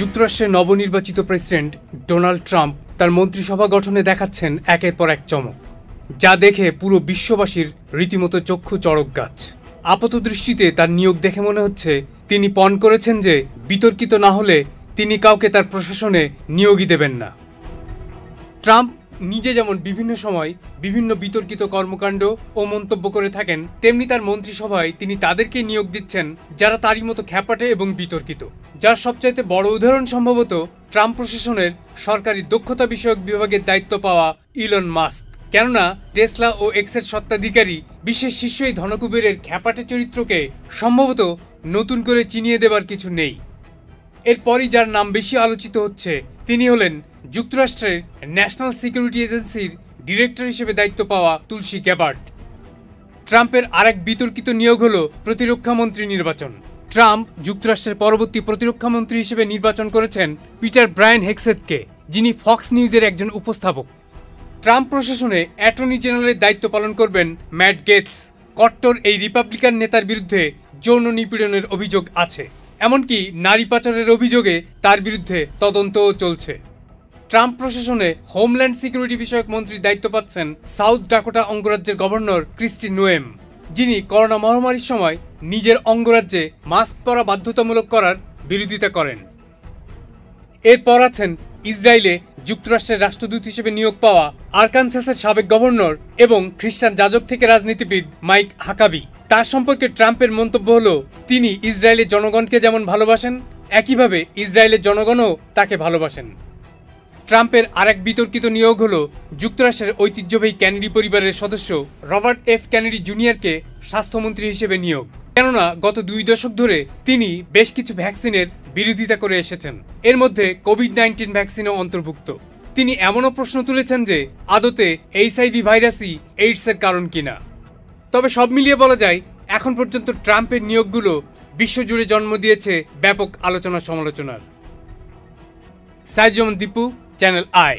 যুক্তরাষ্ট্রের নবনির্বাচিত president Donald Trump তার মন্ত্রিসভা গঠনে দেখাচ্ছেন একের পর এক চমক, যা দেখে পুরো বিশ্ববাসীর রীতিমতো চক্ষু চড়ক গাছ। আপাতদৃষ্টিতে তার নিয়োগ দেখে মনে হচ্ছে তিনি পণ করেছেন যে বিতর্কিত না হলে তিনি কাউকে তার প্রশাসনে নিয়োগই দেবেন না। ট্রাম্প নিজে যেমন বিভিন্ন সময় বিভিন্ন বিতর্কিত কর্মকাণ্ড ও মন্তব্য করে থাকেন, তেমনি তার মন্ত্রিসভায় তিনি তাদেরকে নিয়োগ দিচ্ছেন যারা তারই মতো খ্যাপাটে এবং বিতর্কিত। যার সবচাইতে বড় উদাহরণ সম্ভবত ট্রাম্প প্রশাসনের সরকারি দক্ষতা বিষয়ক বিভাগের দায়িত্ব পাওয়া ইলন মাস্ক। কেননা টেসলা ও এক্সের স্বত্বাধিকারী বিশ্বের শীর্ষ এই ধনকুবেরের খ্যাপাটে চরিত্রকে সম্ভবত নতুন করে চিনিয়ে দেবার কিছু নেই। এরপরই যার নাম বেশি আলোচিত হচ্ছে তিনি হলেন যুক্তরাষ্ট্রের ন্যাশনাল সিকিউরিটি এজেন্সির ডিরেক্টর হিসেবে দায়িত্ব পাওয়া তুলসী গ্যাবার্ড। ট্রাম্পের আরেক বিতর্কিত নিয়োগ হল প্রতিরক্ষামন্ত্রী নির্বাচন। ট্রাম্প যুক্তরাষ্ট্রের পরবর্তী প্রতিরক্ষামন্ত্রী হিসেবে নির্বাচন করেছেন পিটার ব্রায়ান হেগসেথকে, যিনি ফক্স নিউজের একজন উপস্থাপক। ট্রাম্প প্রশাসনে অ্যাটর্নি জেনারেলের দায়িত্ব পালন করবেন ম্যাট গেটস। কট্টর এই রিপাবলিকান নেতার বিরুদ্ধে যৌন নিপীড়নের অভিযোগ আছে, এমনকি নারী পাচারের অভিযোগে তার বিরুদ্ধে তদন্তও চলছে। ট্রাম্প প্রশাসনে হোমল্যান্ড সিকিউরিটি বিষয়ক মন্ত্রীর দায়িত্ব পাচ্ছেন সাউথ ডাকোটা অঙ্গরাজ্যের গভর্নর ক্রিস্টি নোয়েম, যিনি করোনা মহামারীর সময় নিজের অঙ্গরাজ্যে মাস্ক পরা বাধ্যতামূলক করার বিরোধিতা করেন। এরপর আছেন ইসরায়েলে যুক্তরাষ্ট্রের রাষ্ট্রদূত হিসেবে নিয়োগ পাওয়া আরকানসাসের সাবেক গভর্নর এবং খ্রিস্টান যাজক থেকে রাজনীতিবিদ মাইক হাকাবি। তার সম্পর্কে ট্রাম্পের মন্তব্য হল, তিনি ইসরায়েলের জনগণকে যেমন ভালোবাসেন একইভাবে ইসরায়েলের জনগণও তাকে ভালোবাসেন। ট্রাম্পের আরেক বিতর্কিত নিয়োগ হল যুক্তরাষ্ট্রের ঐতিহ্যবাহী কেনেডি পরিবারের সদস্য রবার্ট এফ কেনেডি জুনিয়রকে স্বাস্থ্যমন্ত্রী হিসেবে নিয়োগ। কেননা গত 2 দশক ধরে তিনি বেশ কিছু ভ্যাকসিনের বিরোধিতা করে এসেছেন, এর মধ্যে কোভিড-19 ভ্যাকসিনও অন্তর্ভুক্ত। তিনি এমনও প্রশ্ন তুলেছেন যে আদতে এইচআইভি ভাইরাসই এইডসের কারণ কিনা। তবে সব মিলিয়ে বলা যায় এখন পর্যন্ত ট্রাম্পের নিয়োগগুলো বিশ্বজুড়ে জন্ম দিয়েছে ব্যাপক আলোচনা সমালোচনার। সাইজুম দীপু, চ্যানেল আই।